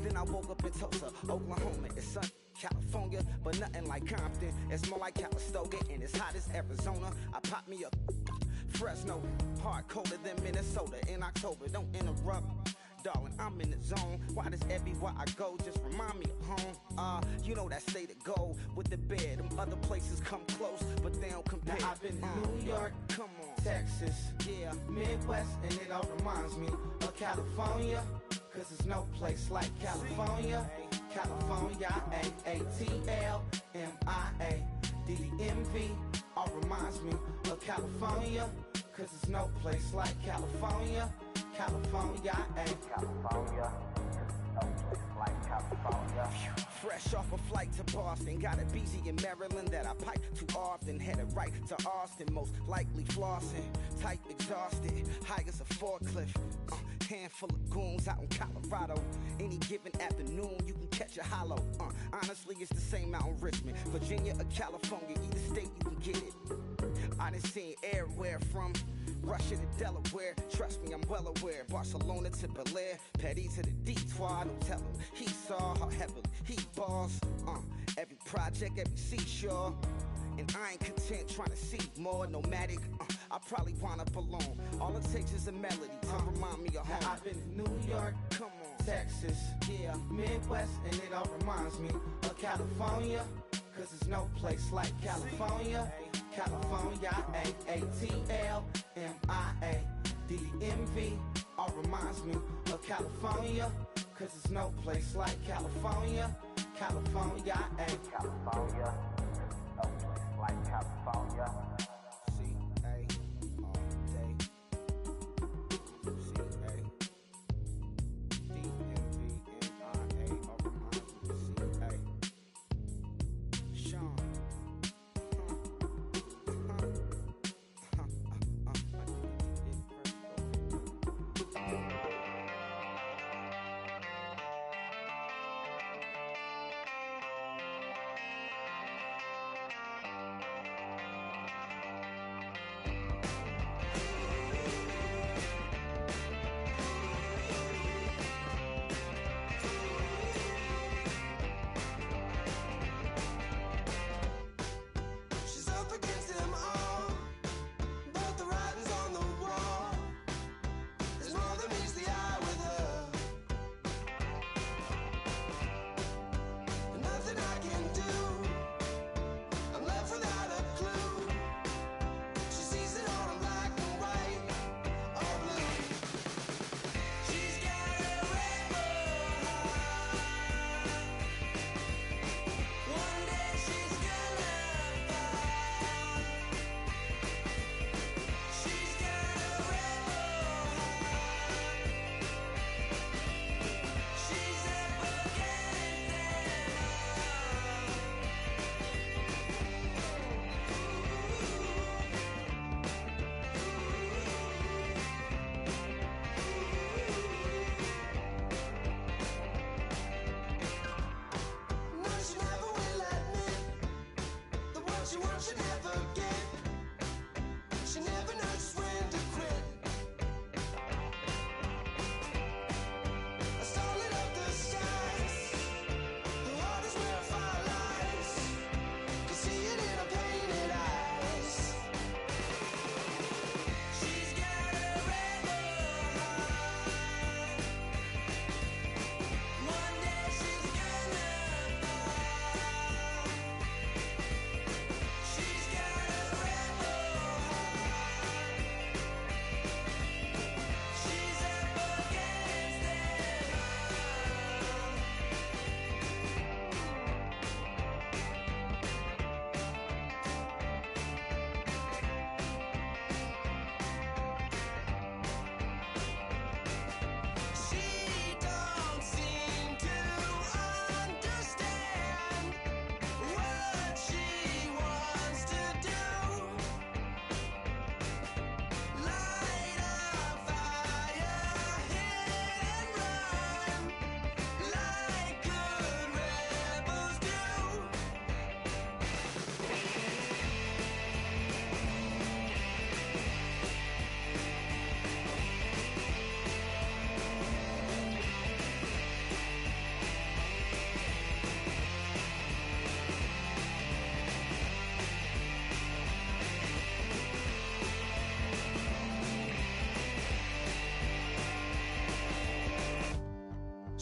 Then I woke up in Tulsa, Oklahoma. It's sunny. California, but nothing like Compton. It's more like Calistoga, and it's hot as Arizona. I pop me a Fresno, hard colder than Minnesota in October. Don't interrupt, darling, I'm in the zone. Why does everywhere I go just remind me of home? You know that state of gold with the bed. Them other places come close, but they don't compare. Now I've been to New York, come on, Texas, yeah, Midwest, and it all reminds me of California, cause there's no place like California. California, A-A-T-L-M-I-A-D-D-M-V, all reminds me of California, cause there's no place like California. California, California, no place like California. Fresh off a flight to Boston, got a BZ in Maryland that I pipe too often. Headed right to Austin, most likely flossing. Tight, exhausted, high as a forklift. Handful of goons out in Colorado. Any given afternoon, you can catch a hollow. Honestly, it's the same out in Richmond, Virginia or California. Either state, you can get it. I done seen everywhere from Russia to Delaware. Trust me, I'm well aware. Barcelona to Bel Air, Petty to the Detroit. Don't tell him he saw how heavily he balls. Every project, every seashore. And I ain't content trying to see more. Nomadic, I probably wind up alone. All it takes is a melody to remind me of home. Now I've been to New York, come on, Texas, yeah, Midwest, and it all reminds me of California, cause there's no place like California. California, A-A-T-L-M-I-A-D-D-M-V, all reminds me of California, cause there's no place like California. California, California, no place like California. C-A all day. C-A D-M-V-N-I-A, all reminds me of C-A. Sean.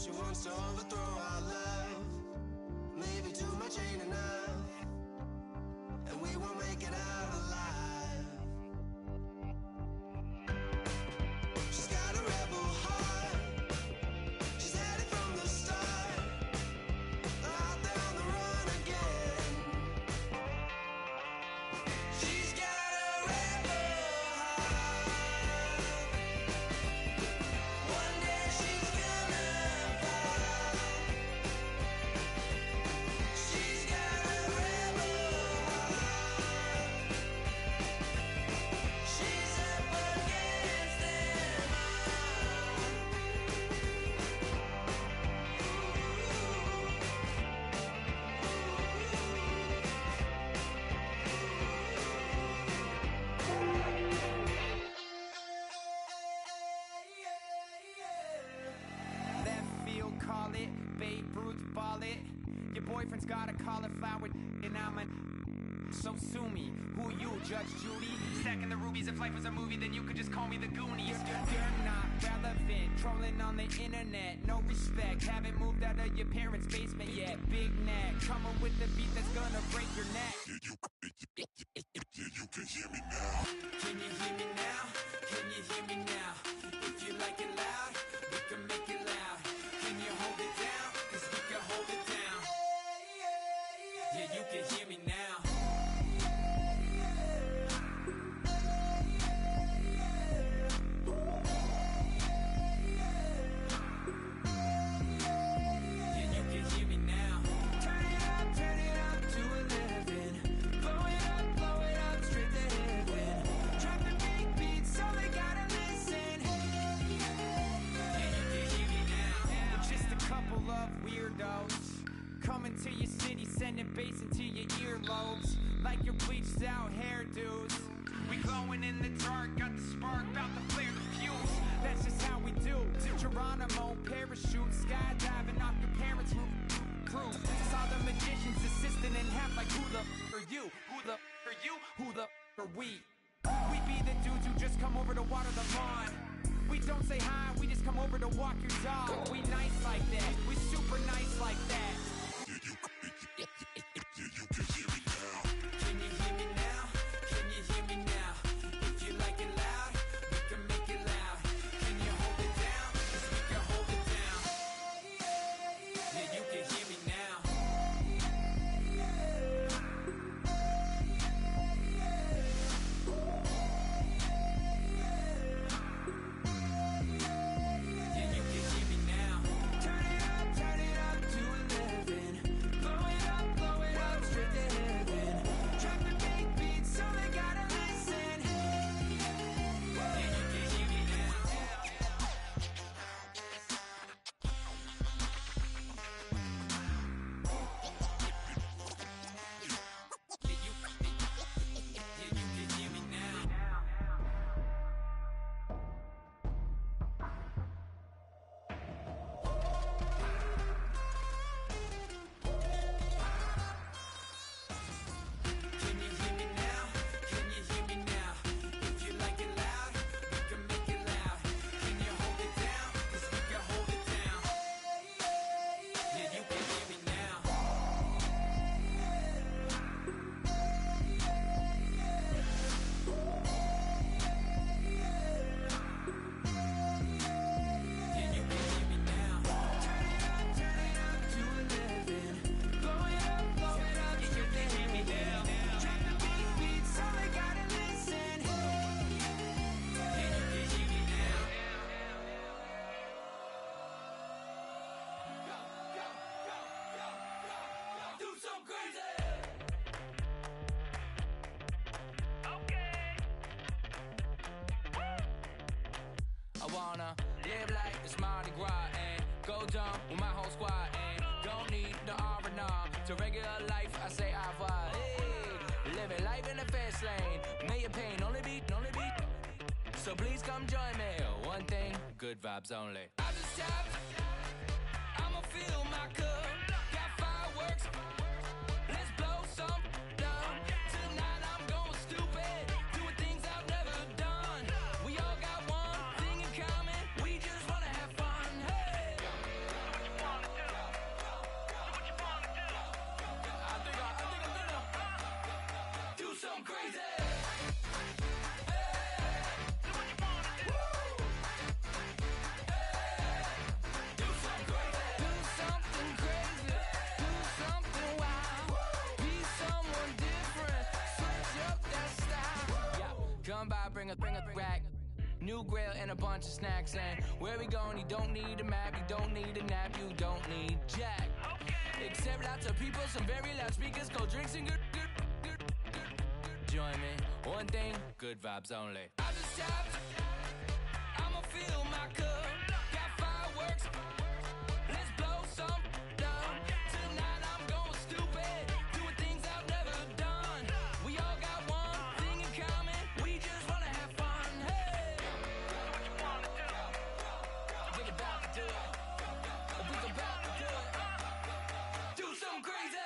She wants to overthrow our love. Maybe too much ain't enough, and we won't make it out alive. She's got a rebel heart. She's had it from the start. Out there on the run again. She's got a rebel heart. One day she's gonna fall. She's got a rebel heart. She's up against them all. Left field, call it. Babe Ruth, ball it. Your boyfriend's got a cauliflower, and I'm a. So sue me. Who you, Judge Judy? Stacking the rubies. If life was a movie, then you could just call me the Goonies. You're not relevant. Trolling on the internet. No respect. Haven't moved out of your parents' basement yet. Big neck. Coming with the beat that's gonna break your neck. You can hear me now. Can you hear me now? Can you hear me now? If you like it loud, we can make it loud. Can you hold it down? 'Cause we can hold it down. Yeah, you can hear me now. Yeah, you can hear me now. Turn it up to 11. Blow it up straight to heaven. Drop the big beats so they gotta listen. Yeah, you can hear me now. We're just a couple of weirdos coming to your city, sending bass into your earlobes like your bleached out hairdos. We glowing in the dark, got the spark, about to flare the fuse. That's just how we do. Geronimo, parachute, skydiving off your parents' roof. Crew, saw the magician's assistant and half like, who the are you? Who the are you? Who the are we? We be the dudes who just come over to water the lawn. We don't say hi, we just come over to walk your dog. We nice like that, we super nice like that. You can hear me now. Can you hear me now? Can you hear me now? If you like it loud, we can make it loud. Can you hold it down? 'Cause we can hold it down. Yeah, you can hear me now. Yeah, you can hear me now. Turn it up to 11. Blow it up straight to heaven. Drop the big beats so they gotta listen. Yeah, you can hear me now. Yeah, you can hear me now. Can you hear me now? Can you hear me now? If you like it loud, we can make it loud. Can you hold it down? 'Cause we can hold it down. Yeah, you can hear me now. Yeah, you can hear me now. Turn it up to 11. Blow it up straight to hear me now. Drop the big beats so they gotta listen. Yeah, you can hear me now. Do some crazy. I wanna live like it's Mardi Gras and go dumb with my whole squad and don't need the R&R to regular life. I say au revoir. Hey, living life in the fast lane. May your pain only be. So please come join me. One thing, good vibes only. I just tapped. I'ma fill my cup. Got fireworks. Let's blow some down. Tonight I'm going stupid. Doing things I've never done. We all got one thing in common. We just wanna have fun. Hey. new grill and a bunch of snacks. And where we going, you don't need a map, you don't need a nap, you don't need jack. Except lots of people, some very loud speakers, cold drinks and good. Join me, one thing, good vibes only. I just tapped, I'ma fill my cup. Got fireworks, let's blow some down. Tonight I'm going stupid, doing things I've never done. We all got one thing in common, we just wanna have fun. Hey, what you wanna do? I think about to do it. I think about to do it. Do something crazy.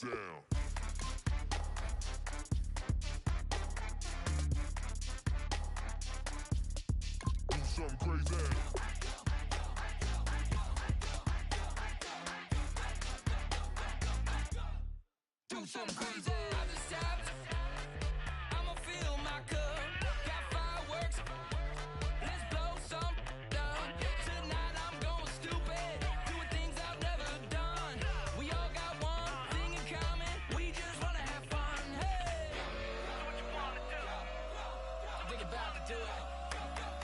Down. Do something crazy. Do something crazy. I just tapped, I'ma fill my cup. Got fireworks, let's blow some down. Tonight I'm going stupid, doing things I've never done. We all got one thing in common, we just wanna have fun. Hey, what you wanna do? I think about to do it.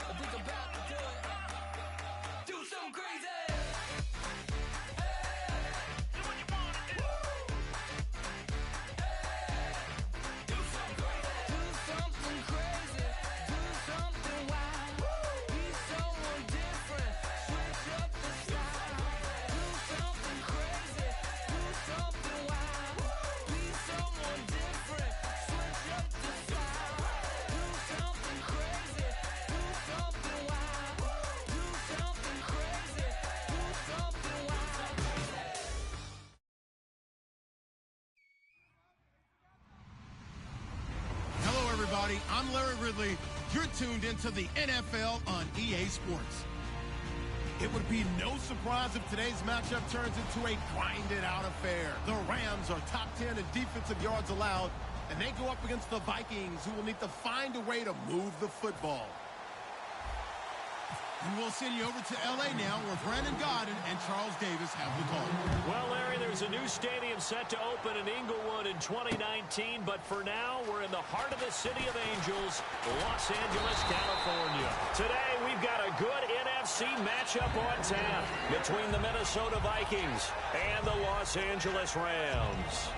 I think about to do it. Do something crazy. I'm Larry Ridley. You're tuned into the NFL on EA Sports. It would be no surprise if today's matchup turns into a grinded-out affair. The Rams are top 10 in defensive yards allowed, and they go up against the Vikings, who will need to find a way to move the football. And we'll send you over to L.A. now, where Brandon Gaudin and Charles Davis have the call. Well, Larry, there's a new stadium set to open in Inglewood in 2019, but for now, we're in the heart of the City of Angels, Los Angeles, California. Today, we've got a good NFC matchup on tap between the Minnesota Vikings and the Los Angeles Rams.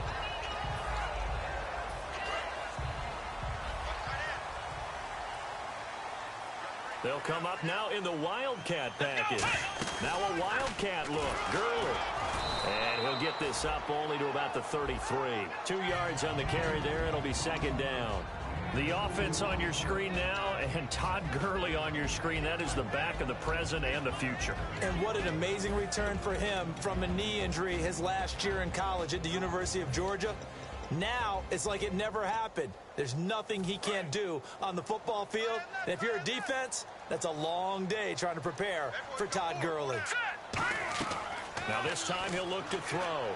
They'll come up now in the Wildcat package. Now a Wildcat look. Gurley. And he'll get this up only to about the 33. 2 yards on the carry there. It'll be second down. The offense on your screen now, and Todd Gurley on your screen. That is the back of the present and the future. And what an amazing return for him from a knee injury his last year in college at the University of Georgia. Now it's like it never happened. There's nothing he can't do on the football field. And if you're a defense, that's a long day trying to prepare for Todd Gurley. Now this time he'll look to throw.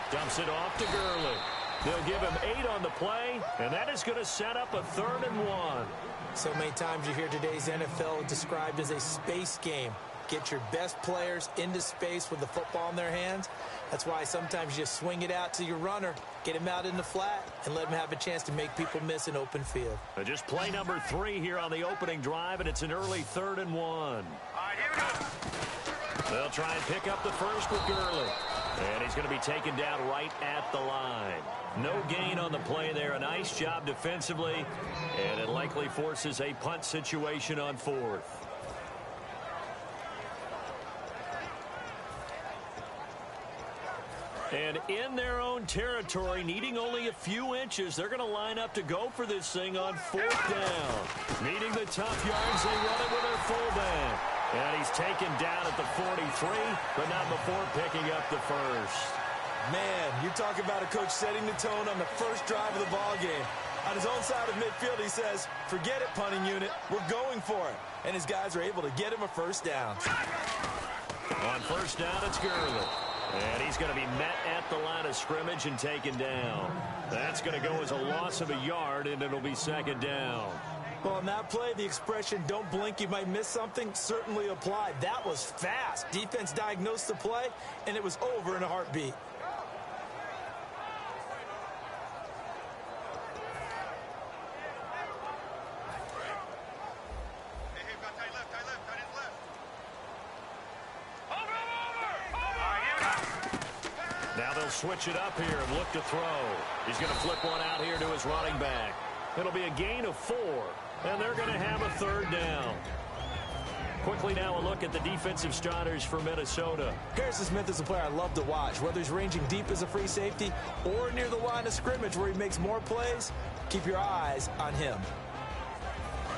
Dumps it off to Gurley. They'll give him 8 on the play, and that is going to set up a 3rd and 1. So many times you hear today's NFL described as a space game. Get your best players into space with the football in their hands. That's why sometimes you just swing it out to your runner, get him out in the flat, and let him have a chance to make people miss an open field. Just play number 3 here on the opening drive, and it's an early 3rd and 1. All right, here we go. They'll try and pick up the first with Gurley. And he's going to be taken down right at the line. No gain on the play there. A nice job defensively, and it likely forces a punt situation on 4th. And in their own territory, needing only a few inches, they're going to line up to go for this thing on 4th down. Needing the tough yards, they run it with their fullback. And he's taken down at the 43, but not before picking up the first. Man, you talk about a coach setting the tone on the first drive of the ball game. On his own side of midfield, he says, forget it, punting unit. We're going for it. And his guys are able to get him a first down. On 1st down, it's Gurley. And he's going to be met at the line of scrimmage and taken down. That's going to go as a loss of a yard, and it'll be second down. Well, on that play, the expression, don't blink, you might miss something, certainly applied. That was fast. Defense diagnosed the play, and it was over in a heartbeat. Now they'll switch it up here and look to throw. He's going to flip one out here to his running back. It'll be a gain of 4, and they're going to have a third down. Quickly now a look at the defensive starters for Minnesota. Harrison Smith is a player I love to watch. Whether he's ranging deep as a free safety or near the line of scrimmage where he makes more plays, keep your eyes on him.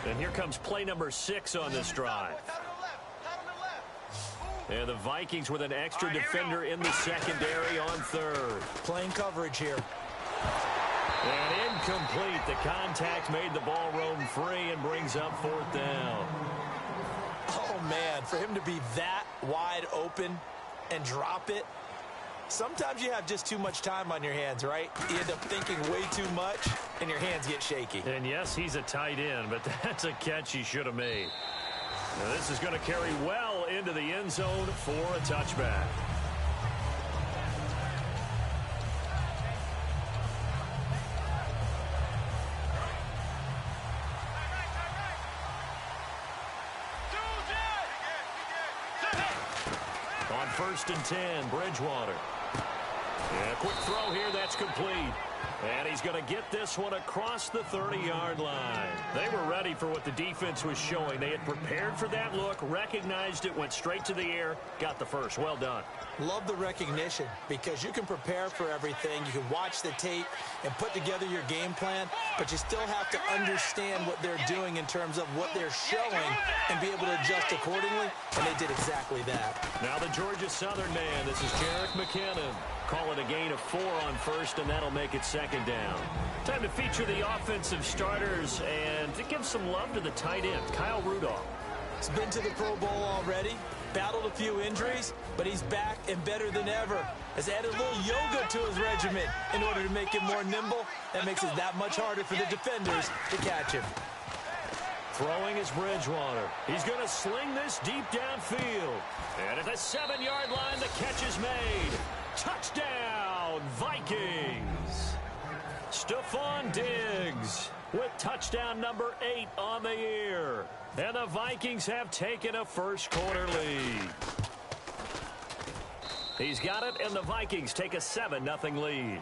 And here comes play number 6 on this drive. And the Vikings with an extra defender in the secondary on third. Playing coverage here. And incomplete. The contact made the ball roam free and brings up 4th down. Oh, man, for him to be that wide open and drop it, sometimes you have just too much time on your hands, right? You end up thinking way too much, and your hands get shaky. And, yes, he's a tight end, but that's a catch he should have made. Now, this is going to carry well into the end zone for a touchback. On 1st and 10, Bridgewater. Yeah, quick throw here, that's complete. And he's going to get this one across the 30-yard line. They were ready for what the defense was showing. They had prepared for that look, recognized it, went straight to the air, got the first. Well done. Love the recognition because you can prepare for everything. You can watch the tape and put together your game plan, but you still have to understand what they're doing in terms of what they're showing and be able to adjust accordingly, and they did exactly that. Now the Georgia Southern man, this is Jerick McKinnon. Call it a gain of 4 on 1st, and that'll make it 2nd down. Time to feature the offensive starters and to give some love to the tight end, Kyle Rudolph. He's been to the Pro Bowl already, battled a few injuries, but he's back and better than ever. Has added a little yoga to his regimen in order to make him more nimble. That makes it that much harder for the defenders to catch him. Throwing is Bridgewater. He's going to sling this deep downfield. And at the 7-yard line, the catch is made. Touchdown, Vikings. Stephon Diggs with touchdown number 8 on the year. And the Vikings have taken a first-quarter lead. He's got it, and the Vikings take a 7-0 lead.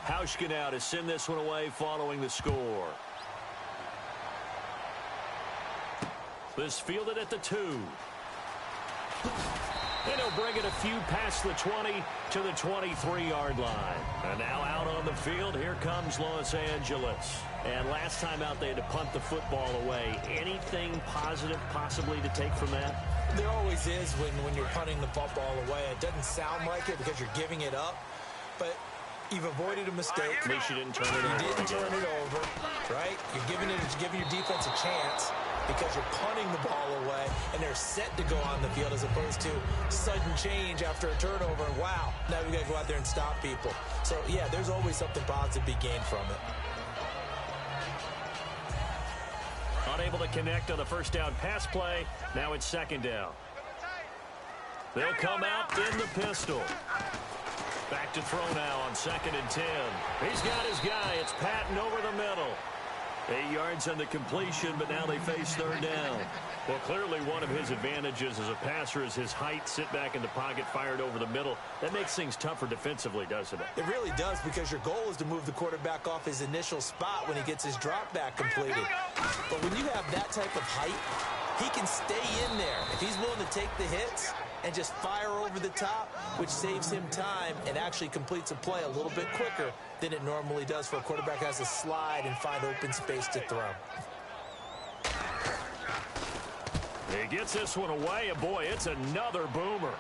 Hauschka now to send this one away following the score. This fielded at the 2. And he'll bring it a few past the 20 to the 23-yard line. And now out on the field, here comes Los Angeles. And last time out, they had to punt the football away. Anything positive possibly to take from that? There always is when you're punting the football away. It doesn't sound like it because you're giving it up, but you've avoided a mistake. At least you didn't turn it over. You didn't turn it over, right? You're giving your defense a chance because you're punting the ball away, and they're set to go on the field as opposed to sudden change after a turnover. And wow, now we got to go out there and stop people. So, yeah, there's always something positive to be gained from it. Unable to connect on the first down pass play. Now it's 2nd down. They'll come out in the pistol. Back to throw now on 2nd and 10. He's got his guy. It's Patton over the middle. 8 yards on the completion, but now they face 3rd down. Well, clearly one of his advantages as a passer is his height. Sit back in the pocket, fired over the middle. That makes things tougher defensively, doesn't it? It really does, because your goal is to move the quarterback off his initial spot when he gets his drop back completed. But when you have that type of height, he can stay in there. If he's willing to take the hits and just fire over the top, which saves him time and actually completes a play a little bit quicker than it normally does for a quarterback who has to slide and find open space to throw. He gets this one away, and boy, it's another boomer.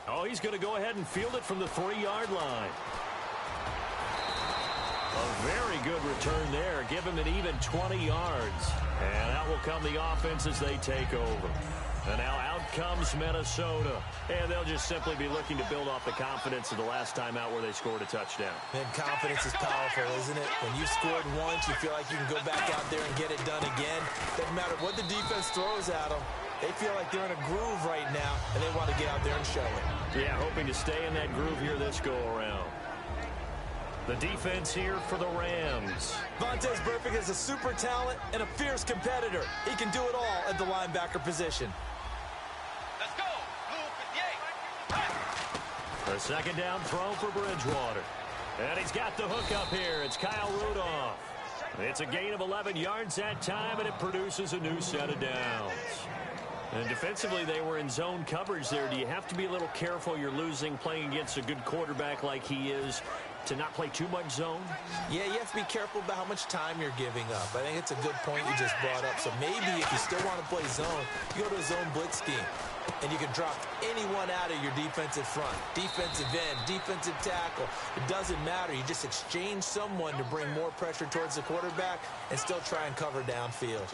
Oh, he's going to go ahead and field it from the 3-yard line. A very good return there. Give him an even 20 yards. And out will come the offense as they take over. And now out comes Minnesota. And they'll just simply be looking to build off the confidence of the last time out where they scored a touchdown. And confidence is powerful, isn't it? When you've scored once, you feel like you can go back out there and get it done again. Doesn't matter what the defense throws at them. They feel like they're in a groove right now, and they want to get out there and show it. Yeah, hoping to stay in that groove here this go-around. The defense here for the Rams. Vontaze Burfict is a super talent and a fierce competitor. He can do it all at the linebacker position. Let's go. Blue 58. A second down throw for Bridgewater. And he's got the hook up here. It's Kyle Rudolph. It's a gain of 11 yards that time, and it produces a new set of downs. And defensively, they were in zone coverage there. Do you have to be a little careful? You're losing playing against a good quarterback like he is to not play too much zone? Yeah, you have to be careful about how much time you're giving up. I think it's a good point you just brought up. So maybe if you still want to play zone, you go to a zone blitz scheme. And you can drop anyone out of your defensive front. Defensive end, defensive tackle. It doesn't matter. You just exchange someone to bring more pressure towards the quarterback and still try and cover downfield.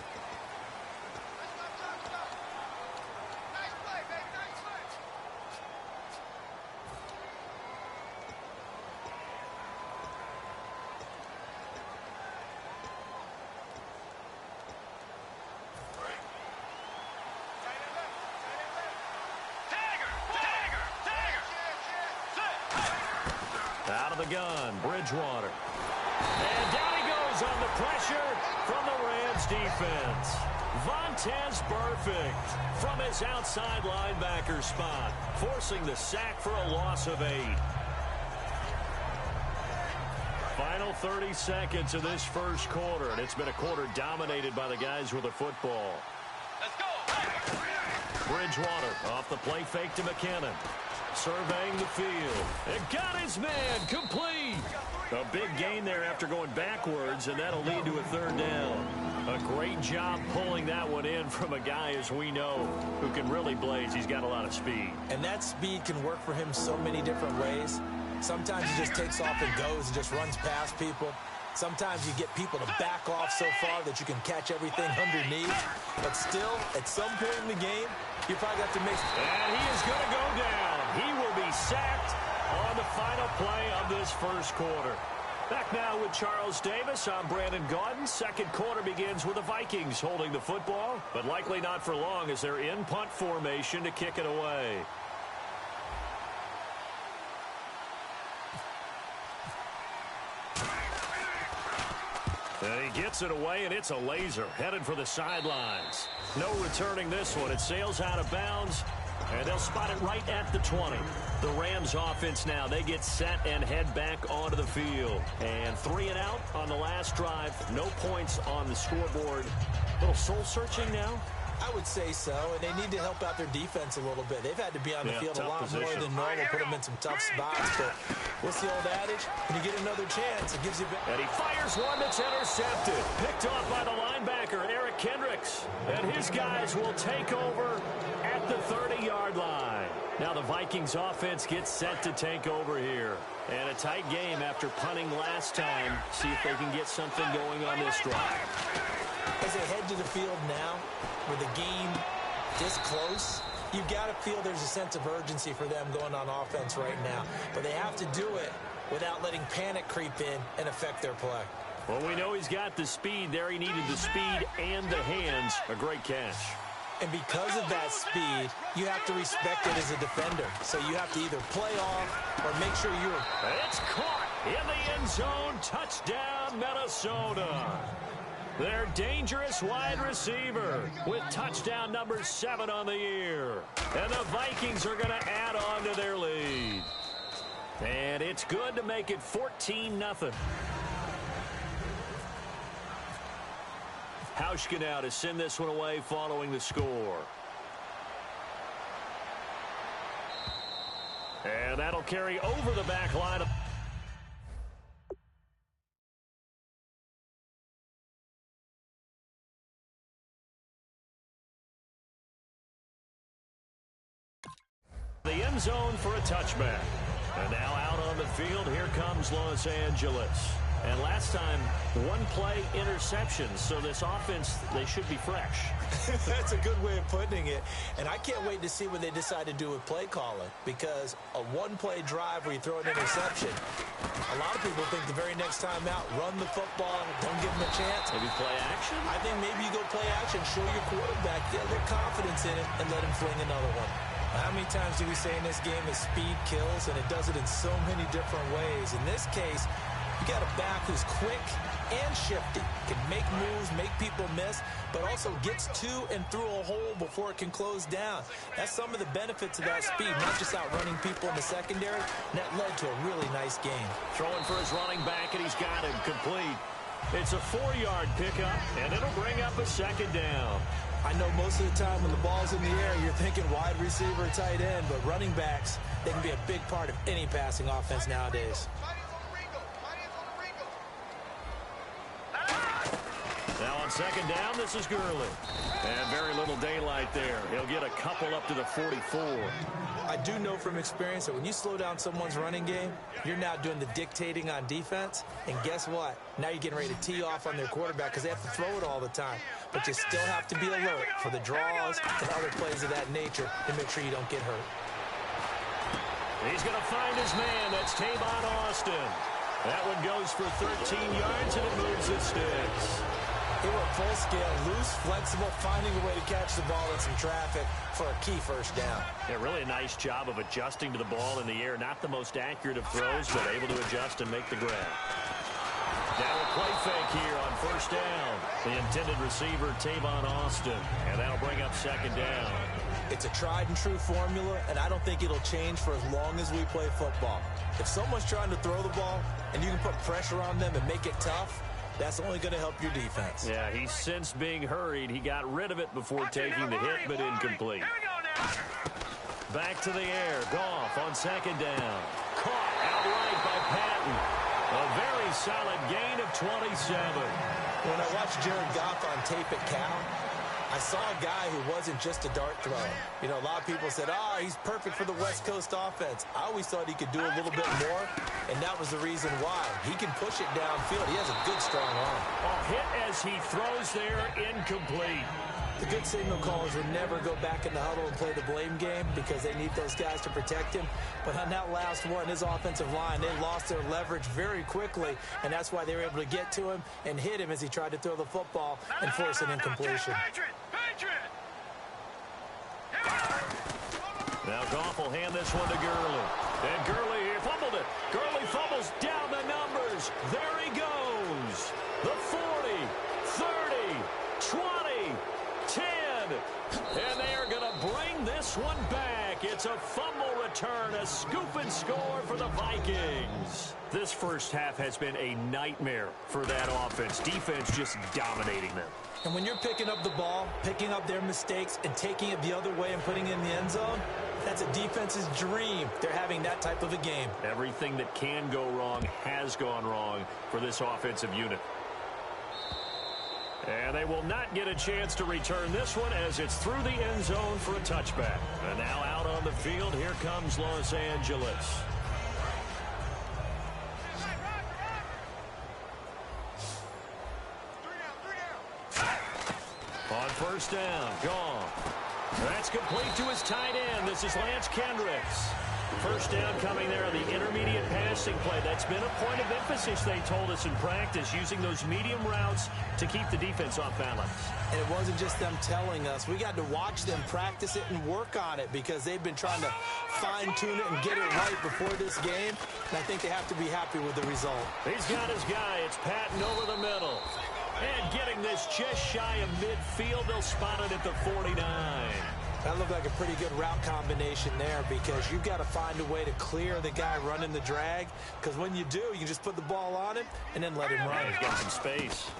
Out of the gun, Bridgewater. And down he goes on the pressure from the Rams defense. Vontaze Burfict from his outside linebacker spot, forcing the sack for a loss of 8. Final 30 seconds of this first quarter, and it's been a quarter dominated by the guys with the football. Let's go. Bridgewater off the play fake to McKinnon. Surveying the field. And got his man complete. A big gain there after going backwards, and that'll lead to a third down. A great job pulling that one in from a guy, as we know, who can really blaze. He's got a lot of speed. And that speed can work for him so many different ways. Sometimes he just takes off and goes and just runs past people. Sometimes you get people to back off so far that you can catch everything underneath. But still, at some point in the game, you probably have to make... And he is going to go down. He will be sacked on the final play of this first quarter. Back now with Charles Davis. I'm Brandon Gaudin. Second quarter begins with the Vikings holding the football, but likely not for long as they're in punt formation to kick it away. And he gets it away, and it's a laser headed for the sidelines. No returning this one. It sails out of bounds, and they'll spot it right at the 20. The Rams offense now, they get set and head back onto the field. And 3 and out on the last drive. No points on the scoreboard. A little soul-searching now? I would say so, and they need to help out their defense a little bit. They've had to be on the field a lot more than normal, put them in some tough spots. But what's the old adage? When you get another chance, it gives you... And he fires one that's intercepted. Picked off by the linebacker, Eric Kendricks. And his guys will take over at the 30-yard line. Now the Vikings offense gets set to take over here. And a tight game after punting last time. See if they can get something going on this drive. As they head to the field now, with the game this close, you've got to feel there's a sense of urgency for them going on offense right now. But they have to do it without letting panic creep in and affect their play. Well, we know he's got the speed there. He needed the speed and the hands. A great catch. And because of that speed, you have to respect it as a defender. So you have to either play off or make sure you're... It's caught in the end zone. Touchdown, Minnesota. Their dangerous wide receiver with touchdown number 7 on the year. And the Vikings are going to add on to their lead. And it's good to make it 14-0. Hauschka now to send this one away following the score. And that'll carry over the back line. The end zone for a touchback. And now out on the field, here comes Los Angeles. And last time, one play interception. So this offense, they should be fresh. That's a good way of putting it. And I can't wait to see what they decide to do with play calling, because a one-play drive where you throw an interception, a lot of people think the very next time out, run the football, don't give them a chance. Maybe play action? I think maybe you go play action, show your quarterback, get a little confidence in it, and let him fling another one. How many times do we say in this game that speed kills, and it does it in so many different ways? In this case, you got a back who's quick and shifty, can make moves, make people miss, but also gets to and through a hole before it can close down. That's some of the benefits of that speed, not just outrunning people in the secondary, and that led to a really nice game. Throwing for his running back, and he's got him complete. It's a 4-yard pickup, and it'll bring up a second down. I know most of the time when the ball's in the air, you're thinking wide receiver, tight end, but running backs, they can be a big part of any passing offense nowadays. Now on second down, this is Gurley. And very little daylight there. He'll get a couple up to the 44. I do know from experience that when you slow down someone's running game, you're now doing the dictating on defense. And guess what? Now you're getting ready to tee off on their quarterback because they have to throw it all the time. But you still have to be alert for the draws and other plays of that nature to make sure you don't get hurt. He's going to find his man. That's Tavon Austin. That one goes for 13 yards, and it moves the sticks. They were full scale, loose, flexible, finding a way to catch the ball in some traffic for a key first down. Yeah, really a nice job of adjusting to the ball in the air. Not the most accurate of throws, but able to adjust and make the grab. Now a play fake here on first down. The intended receiver, Tavon Austin. And that'll bring up second down. It's a tried and true formula, and I don't think it'll change for as long as we play football. If someone's trying to throw the ball and you can put pressure on them and make it tough, that's only going to help your defense. Yeah, he's since being hurried. He got rid of it before taking the hit, but incomplete. Back to the air. Goff on second down. Caught outright by Patton. A very solid gain of 27. When I watched Jared Goff on tape at Cal, I saw a guy who wasn't just a dart thrower. You know, a lot of people said, he's perfect for the West Coast offense. I always thought he could do a little bit more, and that was the reason why. He can push it downfield. He has a good, strong arm. A hit as he throws there, incomplete. The good signal callers would never go back in the huddle and play the blame game because they need those guys to protect him. But on that last one, his offensive line, they lost their leverage very quickly, and that's why they were able to get to him and hit him as he tried to throw the football and force an incompletion. Now Goff will hand this one to Gurley. And Gurley here fumbled it. Gurley fumbles down the numbers. There he goes. The 40, 30, 20, 10. And they are going to bring this one back. It's a fumble return, a scoop and score for the Vikings. This first half has been a nightmare for that offense. Defense just dominating them. And when you're picking up the ball, picking up their mistakes, and taking it the other way and putting it in the end zone, that's a defense's dream. They're having that type of a game. Everything that can go wrong has gone wrong for this offensive unit. And they will not get a chance to return this one as it's through the end zone for a touchback. And now out on the field, here comes Los Angeles. On first down, Goff. That's complete to his tight end. This is Lance Kendricks. First down coming there on the intermediate passing play. That's been a point of emphasis, they told us in practice, using those medium routes to keep the defense off balance. And it wasn't just them telling us. We got to watch them practice it and work on it because they've been trying to fine-tune it and get it right before this game. And I think they have to be happy with the result. He's got his guy. It's Patton over the middle. And getting this just shy of midfield, they'll spot it at the 49. That looked like a pretty good route combination there because you've got to find a way to clear the guy running the drag, because when you do, you can just put the ball on him and then let him run. Yeah, he's got some space.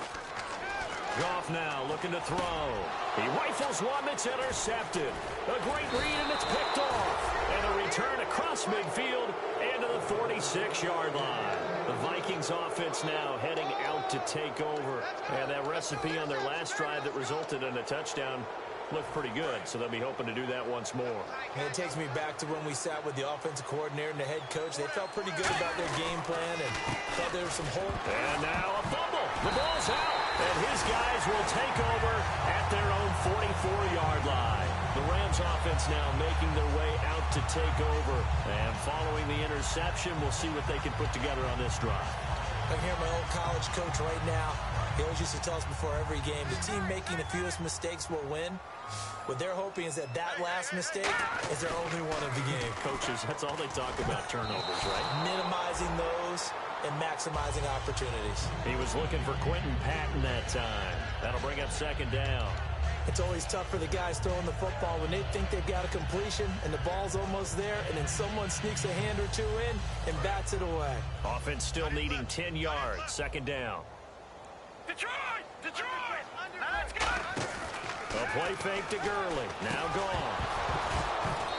Goff now looking to throw. He rifles one that's intercepted. A great read, and it's picked off. And a return across midfield and to the 46-yard line. The Vikings offense now heading out to take over. And that recipe on their last drive that resulted in a touchdown looked pretty good, so they'll be hoping to do that once more. And it takes me back to when we sat with the offensive coordinator and the head coach. They felt pretty good about their game plan and thought there's some hope. And now a fumble. The ball's out. And his guys will take over at their own 44-yard line. The Rams offense now making their way out to take over. And following the interception, we'll see what they can put together on this drive. I can hear my old college coach right now. He always used to tell us before every game, the team making the fewest mistakes will win. What they're hoping is that last mistake is their only one of the game. Coaches, that's all they talk about, turnovers, right? Minimizing those and maximizing opportunities. He was looking for Quentin Patton that time. That'll bring up second down. It's always tough for the guys throwing the football when they think they've got a completion and the ball's almost there, and then someone sneaks a hand or two in and bats it away. Offense still needing 10 yards. Second down. Detroit! Detroit! Let's go! A play fake to Gurley. Now gone.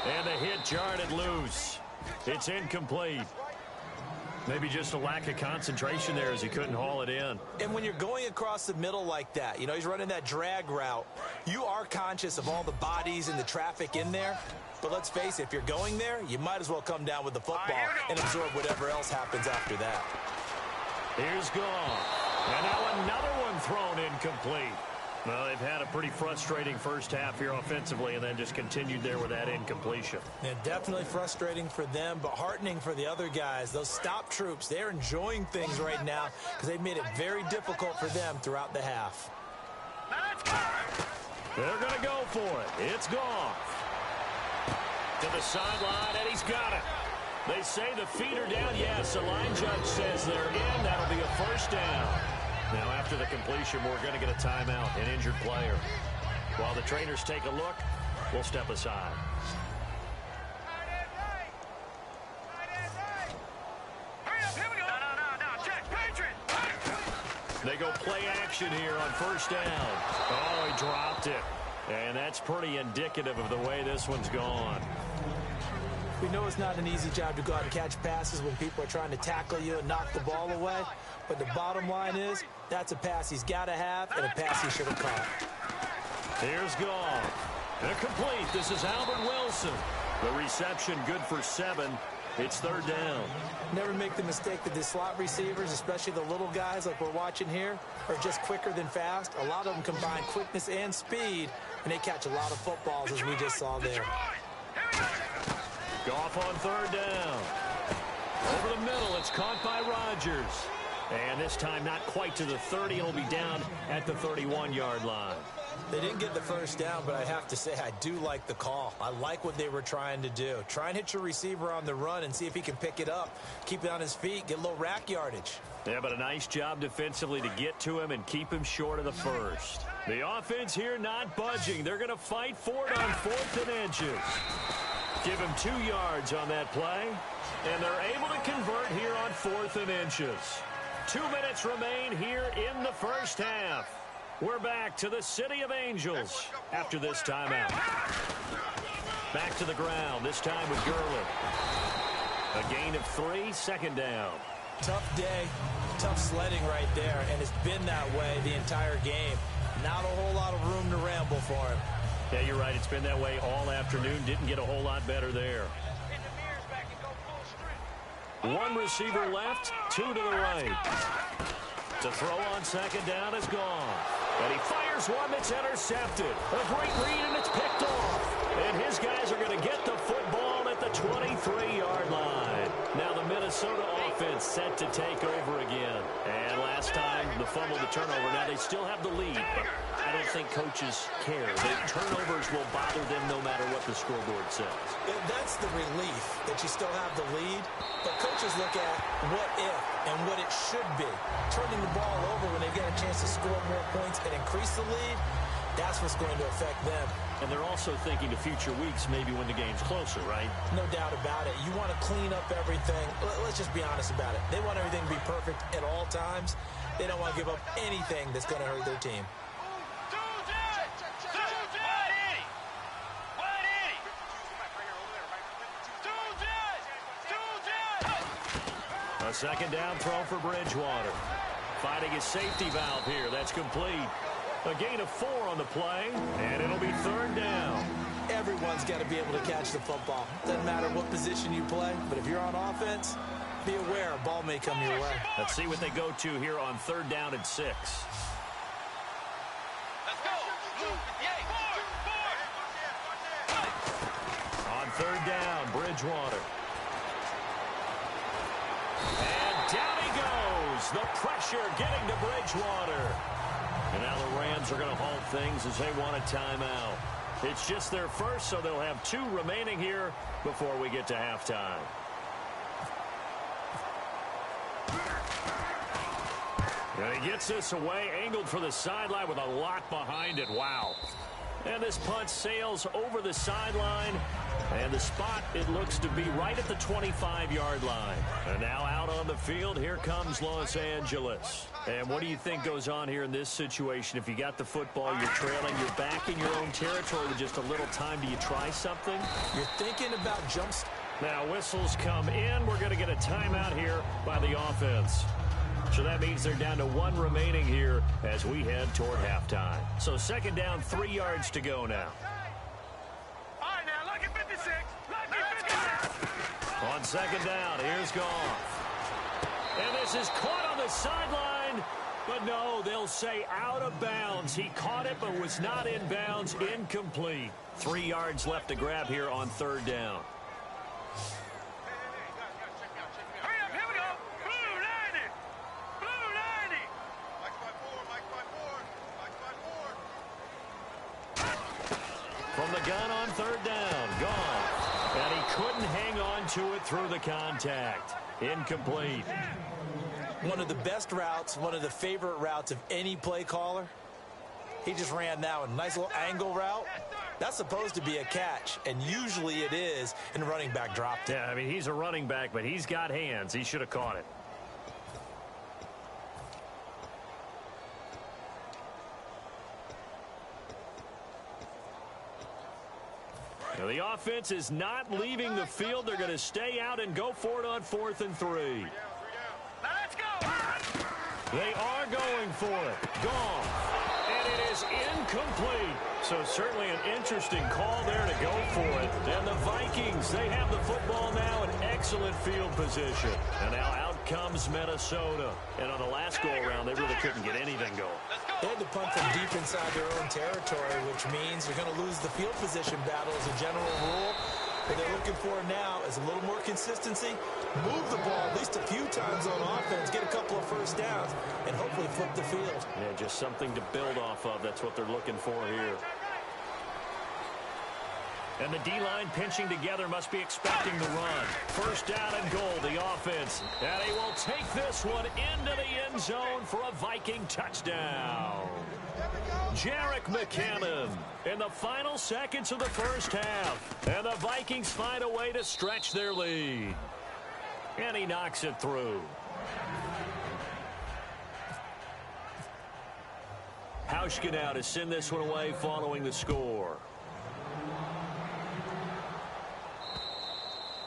And the hit jarred it loose. It's incomplete. Maybe just a lack of concentration there as he couldn't haul it in. And when you're going across the middle like that, you know, he's running that drag route, you are conscious of all the bodies and the traffic in there. But let's face it, if you're going there, you might as well come down with the football and absorb whatever else happens after that. Here's gone. And now another one thrown incomplete. Well, they've had a pretty frustrating first half here offensively and then just continued there with that incompletion. Yeah, definitely frustrating for them, but heartening for the other guys. Those stop troops, they're enjoying things right now because they've made it very difficult for them throughout the half. They're going to go for it. It's gone. To the sideline, and he's got it. They say the feet are down. Yes, the line judge says they're in. That'll be a first down. Now, after the completion, we're going to get a timeout, an injured player. While the trainers take a look, we'll step aside. They go play action here on first down. Oh, he dropped it. And that's pretty indicative of the way this one's gone. We know it's not an easy job to go out and catch passes when people are trying to tackle you and knock the ball away. But the bottom line is, that's a pass he's got to have and a pass he should have caught. Here's gone. Incomplete. This is Albert Wilson. The reception good for 7. It's third down. Never make the mistake that the slot receivers, especially the little guys like we're watching here, are just quicker than fast. A lot of them combine quickness and speed, and they catch a lot of footballs, as we just saw there. Goff on third down. Over the middle, it's caught by Rodgers. And this time not quite to the 30. It'll be down at the 31-yard line. They didn't get the first down, but I have to say I do like the call. I like what they were trying to do. Try and hit your receiver on the run and see if he can pick it up. Keep it on his feet, get a little rack yardage. Yeah, but a nice job defensively to get to him and keep him short of the first. The offense here not budging. They're going to fight for it on 4th and inches. Give him 2 yards on that play, and they're able to convert here on 4th and inches. 2 minutes remain here in the first half. We're back to the City of Angels after this timeout. Back to the ground, this time with Gurley. A gain of 3, second down. Tough day, tough sledding right there, and it's been that way the entire game. Not a whole lot of room to ramble for him. Yeah, you're right. It's been that way all afternoon. Didn't get a whole lot better there. 1 receiver left, 2 to the right. To throw on second down is gone. And he fires one that's intercepted. A great read, and it's picked off. And his guys are going to get the football at the 23-yard line. Now the Minnesota offense set to take over again. And last time, the fumble, the turnover. Now they still have the lead, but I don't think coaches care. The turnovers will bother them no matter what the scoreboard says. That's the relief that you still have the lead. But coaches look at what if and what it should be. Turning the ball over when they've got a chance to score more points and increase the lead, that's what's going to affect them. And they're also thinking to future weeks, maybe when the game's closer, right? No doubt about it. You want to clean up everything. Let's just be honest about it. They want everything to be perfect at all times. They don't want to give up anything that's going to hurt their team. A second down throw for Bridgewater. Finding his safety valve here. That's complete. A gain of 4 on the play, and it'll be third down. Everyone's got to be able to catch the football. Doesn't matter what position you play, but if you're on offense, be aware a ball may come your way. Let's see what they go to here on 3rd down and 6. Let's go. On 3rd down, Bridgewater. And down he goes. The pressure getting to Bridgewater. And now the Rams are going to halt things as they want a timeout. It's just their first, so they'll have 2 remaining here before we get to halftime. And he gets this away, angled for the sideline with a lot behind it. Wow. And this punt sails over the sideline. And the spot, it looks to be right at the 25-yard line. And now out on the field, here comes Los Angeles. And what do you think goes on here in this situation? If you got the football, you're trailing, you're back in your own territory with just a little time. Do you try something? You're thinking about jumps. Now whistles come in. We're going to get a timeout here by the offense. So that means they're down to 1 remaining here as we head toward halftime. So 2nd down, 3 yards to go now. All right, now, lucky 56. Lucky 56. On 2nd down, here's Goff. And this is caught on the sideline. But no, they'll say out of bounds. He caught it but was not in bounds. Incomplete. 3 yards left to grab here on 3rd down. Hurry up, here we go. Blue 90. Blue 90. From the gun on 3rd down, Goff. And he couldn't hang on to it through the contact. Incomplete. One of the best routes, one of the favorite routes of any play caller. He just ran that one. Nice little angle route. That's supposed to be a catch, and usually it is, and the running back dropped it. Yeah, I mean, he's a running back, but he's got hands. He should have caught it. Now, the offense is not leaving the field. They're going to stay out and go for it on 4th and 3. Let's go. They are going for it. Goff. And it is incomplete. So certainly an interesting call there to go for it. And the Vikings, they have the football now in excellent field position. And now out comes Minnesota. And on the last go-around, they really couldn't get anything going. They had to punt from deep inside their own territory, which means you're going to lose the field position battle as a general rule. What they're looking for now is a little more consistency, move the ball at least a few times on offense, get a couple of first downs, and hopefully flip the field. Yeah, just something to build off of. That's what they're looking for here. And the D-line pinching together, must be expecting the run. 1st down and goal, the offense. And he will take this one into the end zone for a Viking touchdown. Jerick McKinnon in the final seconds of the first half. And the Vikings find a way to stretch their lead. And he knocks it through. Hauschka now to send this one away following the score.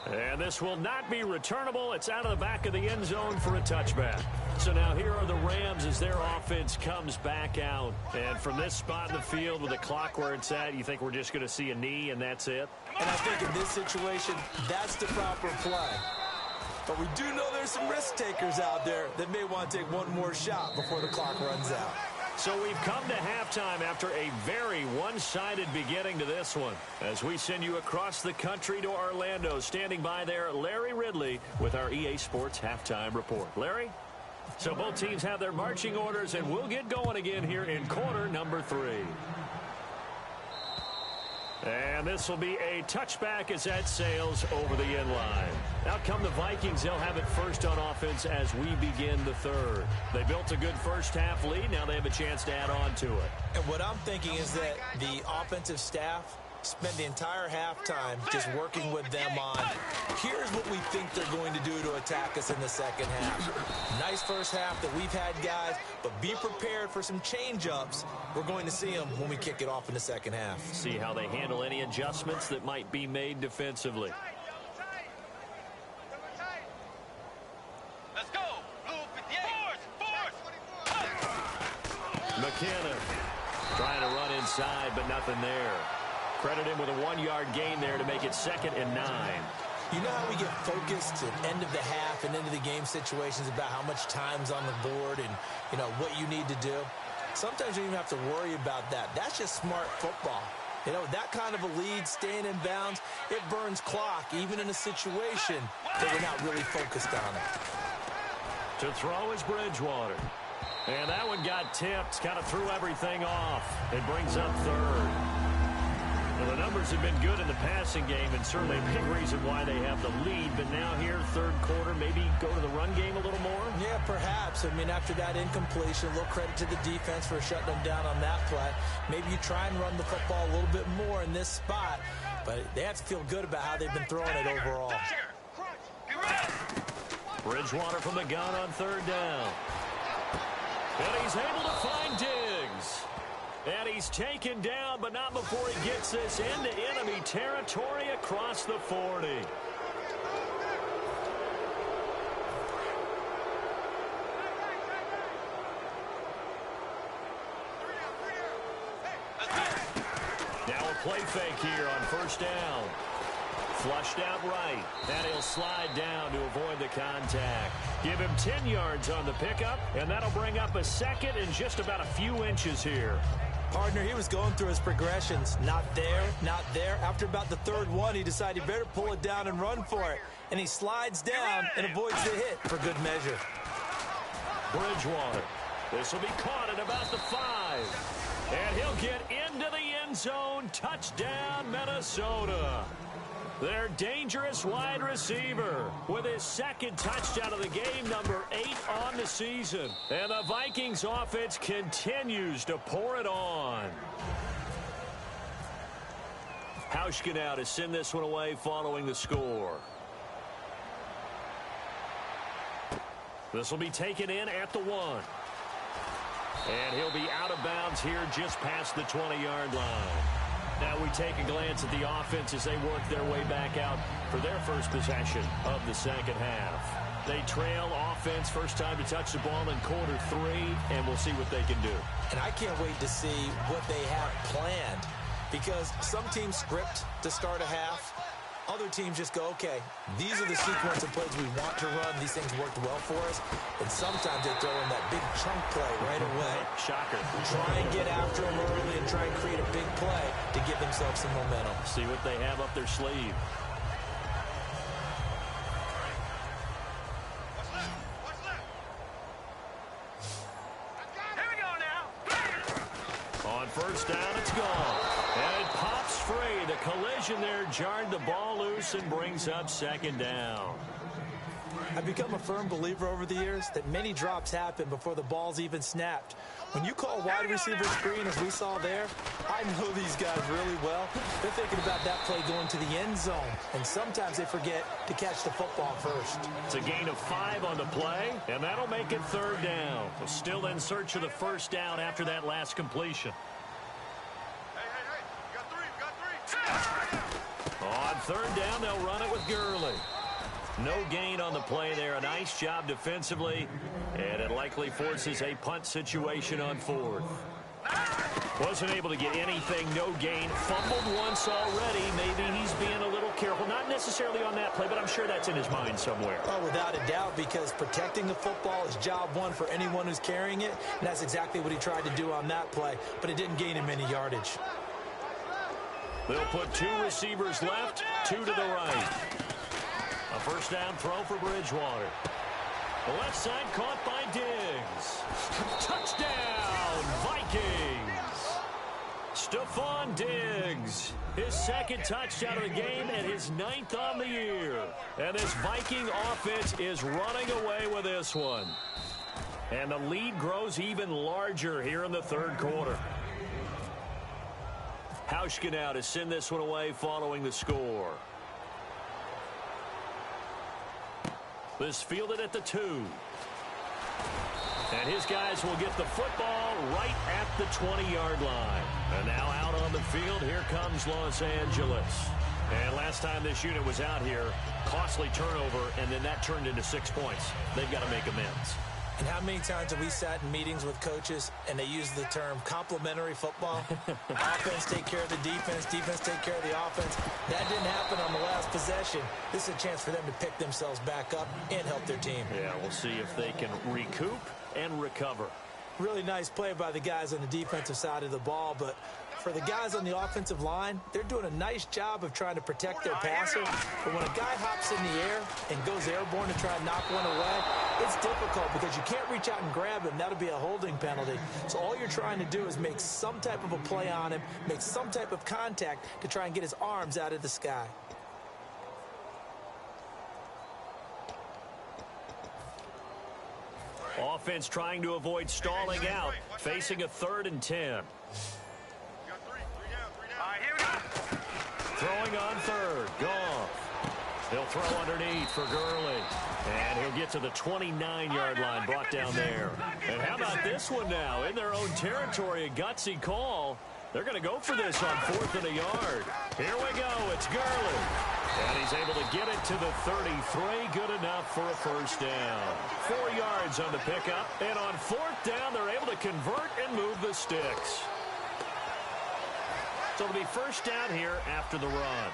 And this will not be returnable. It's out of the back of the end zone for a touchback. So now here are the Rams as their offense comes back out. And from this spot in the field with the clock where it's at, you think we're just going to see a knee and that's it? And I think in this situation, that's the proper play. But we do know there's some risk takers out there that may want to take one more shot before the clock runs out. So we've come to halftime after a very one-sided beginning to this one. As we send you across the country to Orlando, standing by there, Larry Ridley with our EA Sports Halftime Report. Larry? So both teams have their marching orders, and we'll get going again here in quarter number 3. And this will be a touchback as that sails over the end line. Out come the Vikings. They'll have it first on offense as we begin the 3rd. They built a good first half lead. Now they have a chance to add on to it. And what I'm thinking is that the offensive staff spent the entire halftime just working with them on, here's what we think they're going to do to attack us in the second half. Nice first half that we've had, guys, but be prepared for some change-ups. We're going to see them when we kick it off in the second half. See how they handle any adjustments that might be made defensively. Let's go. Blue 58. Force. McKinnon trying to run inside, but nothing there. Credit him with a 1-yard gain there to make it 2nd and 9. You know how we get focused at end of the half and into the game situations about how much time's on the board and, you know, what you need to do? Sometimes you don't even have to worry about that. That's just smart football. You know, that kind of a lead, staying in bounds, it burns clock, even in a situation that we're not really focused on it. To throw is Bridgewater. And that one got tipped, kind of threw everything off. It brings up 3rd. Well, the numbers have been good in the passing game, and certainly a big reason why they have the lead. But now here, 3rd quarter, maybe go to the run game a little more? Yeah, perhaps. I mean, after that incompletion, a little credit to the defense for shutting them down on that play. Maybe you try and run the football a little bit more in this spot, but they have to feel good about how they've been throwing it overall. Bridgewater from the gun on 3rd down. And he's able to find Diggs. And he's taken down, but not before he gets this into enemy territory across the 40. Now a play fake here on 1st down. Flushed out right. And he'll slide down to avoid the contact. Give him 10 yards on the pickup, and that'll bring up a 2nd and just about a few inches here. Partner, he was going through his progressions. Not there, not there. After about the 3rd one, he decided he better pull it down and run for it. And he slides down and avoids the hit for good measure. Bridgewater. This will be caught at about the 5. And he'll get into the end zone. Touchdown, Minnesota. Their dangerous wide receiver with his 2nd touchdown of the game, number 8 on the season. And the Vikings offense continues to pour it on. Hauschka now to send this one away following the score. This will be taken in at the 1. And he'll be out of bounds here just past the 20-yard line. Now we take a glance at the offense as they work their way back out for their first possession of the 2nd half. They trail offense, first time to touch the ball in quarter 3, and we'll see what they can do. And I can't wait to see what they have planned, because some teams script to start a half. Other teams just go, okay, these are the sequence of plays we want to run. These things worked well for us. And sometimes they throw in that big chunk play right away. Shocker. Try and get after them early and try and create a big play to give themselves some momentum. See what they have up their sleeve. Here we go now. On 1st down, it's gone. And it pops free. The collision there jarred the ball loose and brings up 2nd down. I've become a firm believer over the years that many drops happen before the ball's even snapped. When you call wide receiver screen, as we saw there, I know these guys really well. They're thinking about that play going to the end zone, and sometimes they forget to catch the football first. It's a gain of 5 on the play, and that'll make it 3rd down. We're still in search of the 1st down after that last completion. On 3rd down, they'll run it with Gurley. No gain on the play there. A nice job defensively, and it likely forces a punt situation on 4th. Wasn't able to get anything, no gain. Fumbled once already. Maybe he's being a little careful. Not necessarily on that play, but I'm sure that's in his mind somewhere. Oh, without a doubt, because protecting the football is job 1 for anyone who's carrying it, and that's exactly what he tried to do on that play, but it didn't gain him any yardage. They'll put 2 receivers left, 2 to the right. A 1st down throw for Bridgewater. The left side caught by Diggs. Touchdown, Vikings! Stephon Diggs, his 2nd touchdown of the game and his 9th on the year. And this Viking offense is running away with this one. And the lead grows even larger here in the 3rd quarter. Hauschka now to send this one away following the score. This fielded at the 2. And his guys will get the football right at the 20-yard line. And now out on the field, here comes Los Angeles. And last time this unit was out here, costly turnover, and then that turned into 6 points. They've got to make amends. And how many times have we sat in meetings with coaches and they use the term complementary football? Offense take care of the defense, defense take care of the offense. That didn't happen on the last possession. This is a chance for them to pick themselves back up and help their team. Yeah, we'll see if they can recoup and recover. Really nice play by the guys on the defensive side of the ball, but for the guys on the offensive line, they're doing a nice job of trying to protect their passer. But when a guy hops in the air and goes airborne to try and knock one away, it's difficult because you can't reach out and grab him. That'll be a holding penalty. So all you're trying to do is make some type of a play on him, make some type of contact to try and get his arms out of the sky. Offense trying to avoid stalling out, facing a 3rd and 10. Throwing on 3rd, Goff. He'll throw underneath for Gurley. And he'll get to the 29-yard line, brought down there. And how about this one now? In their own territory, a gutsy call. They're going to go for this on 4th and a yard. Here we go, it's Gurley. And he's able to get it to the 33, good enough for a first down. 4 yards on the pickup, and on 4th down, they're able to convert and move the sticks. So it'll be first down here after the run.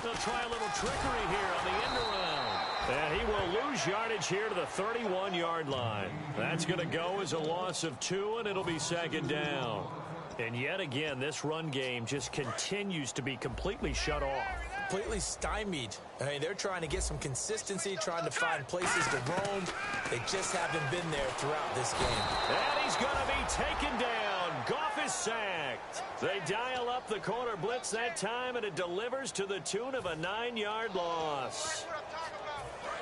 They'll try a little trickery here on the end around. And he will lose yardage here to the 31-yard line. That's going to go as a loss of 2, and it'll be 2nd down. And yet again, this run game just continues to be completely shut off. Completely stymied. I mean, they're trying to get some consistency, trying to find places to roam. They just haven't been there throughout this game. And he's going to be taken down. Goff is sacked. They dial up the corner blitz that time, and it delivers to the tune of a 9-yard loss.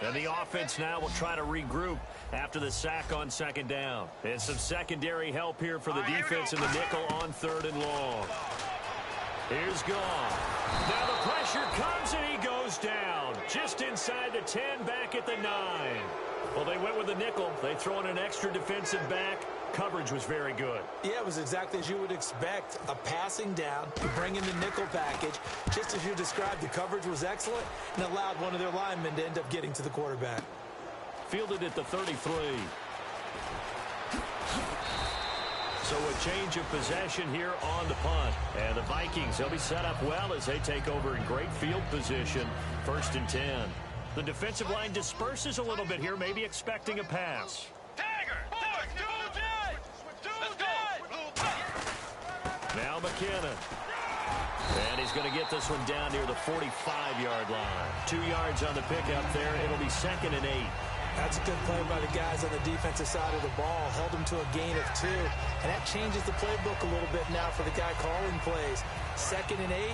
And the offense now will try to regroup after the sack on 2nd down. And some secondary help here for the defense in the nickel on 3rd and long. Here's Goff. Now the pressure comes, and he goes down. Just inside the 10, back at the 9. Well, they went with the nickel. They throw in an extra defensive back. Coverage was very good. Yeah, it was exactly as you would expect. A passing down, you bring in the nickel package. Just as you described, the coverage was excellent and allowed one of their linemen to end up getting to the quarterback. Fielded at the 33. So a change of possession here on the punt. And the Vikings, they'll be set up well as they take over in great field position. 1st and 10. The defensive line disperses a little bit here, maybe expecting a pass. Now McKinnon. And he's going to get this one down near the 45-yard line. 2 yards on the pickup there. It'll be 2nd and 8. That's a good play by the guys on the defensive side of the ball. Held him to a gain of 2. And that changes the playbook a little bit now for the guy calling plays. 2nd and 8.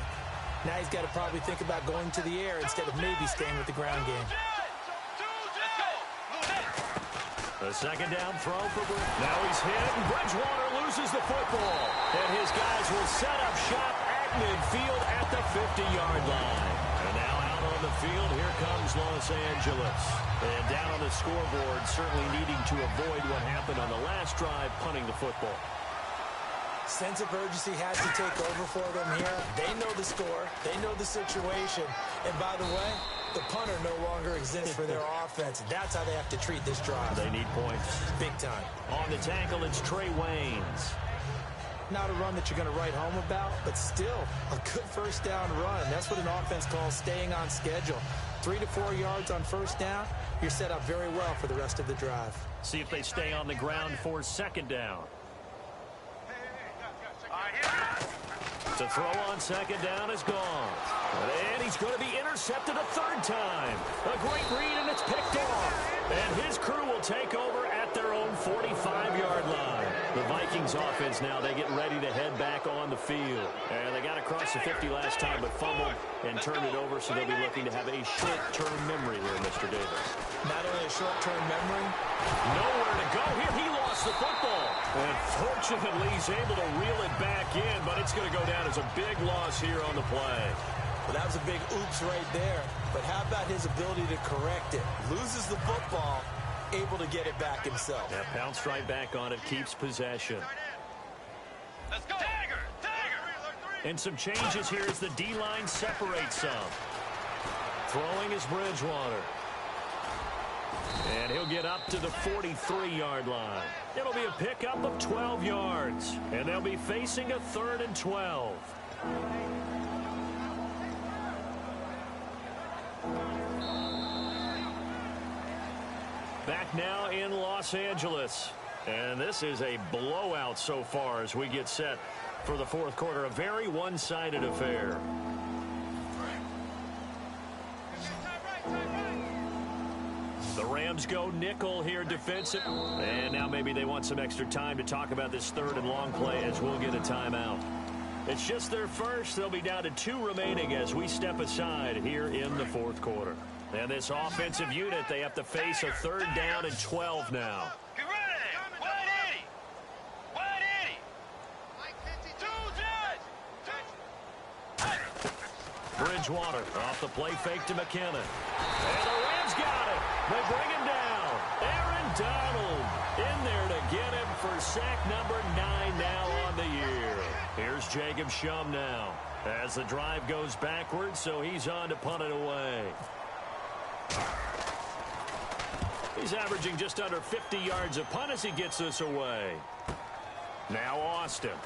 Now he's got to probably think about going to the air instead of maybe staying with the ground game. The 2nd down throw for Bridgewater. Now he's hit, and Bridgewater loses the football. And his guys will set up shop at midfield at the 50-yard line. And now out on the field, here comes Los Angeles. And down on the scoreboard, certainly needing to avoid what happened on the last drive, punting the football. Sense of urgency has to take over for them here. They know the score. They know the situation. And by the way, the punter no longer exists for their offense. That's how they have to treat this drive. They need points. Big time. On the tackle, it's Trey Waynes. Not a run that you're going to write home about, but still a good first down run. That's what an offense calls staying on schedule. 3 to 4 yards on first down, you're set up very well for the rest of the drive. See if they stay on the ground for 2nd down. To throw on 2nd down is gone. And he's going to be intercepted a 3rd time. A great read, and it's picked off. And his crew will take over at their own 45-yard line. The Vikings offense now, they get ready to head back on the field. And they got across the 50 last time, but fumbled and turned it over, so they'll be looking to have a short-term memory here, Mr. Davis. Not only a short-term memory. Nowhere to go here. He lost the football. And fortunately, he's able to reel it back in, but it's going to go down as a big loss here on the play. Well, that was a big oops right there. But how about his ability to correct it? Loses the football, able to get it back himself. Yeah, pounced right back on it, keeps possession. Let's go. Tiger. And some changes here as the D-line separates some. Throwing is Bridgewater. And he'll get up to the 43-yard line. It'll be a pickup of 12 yards. And they'll be facing a 3rd and 12. Back now in Los Angeles. And this is a blowout so far as we get set for the fourth quarter. A very one-sided affair. The Rams go nickel here defensive. And now maybe they want some extra time to talk about this 3rd and long play as we'll get a timeout. It's just their first. They'll be down to 2 remaining as we step aside here in the fourth quarter. And this offensive unit, they have to face a 3rd down and 12 now. Get ready! 180! 180! Bridgewater off the play fake to McKinnon. And the Rams got it. They bring him down. Aaron Donald in there to get him for sack number 9 now on the year. Here's Jacob Shum now as the drive goes backwards, so he's on to punt it away. He's averaging just under 50 yards a punt as he gets this away. Now Austin.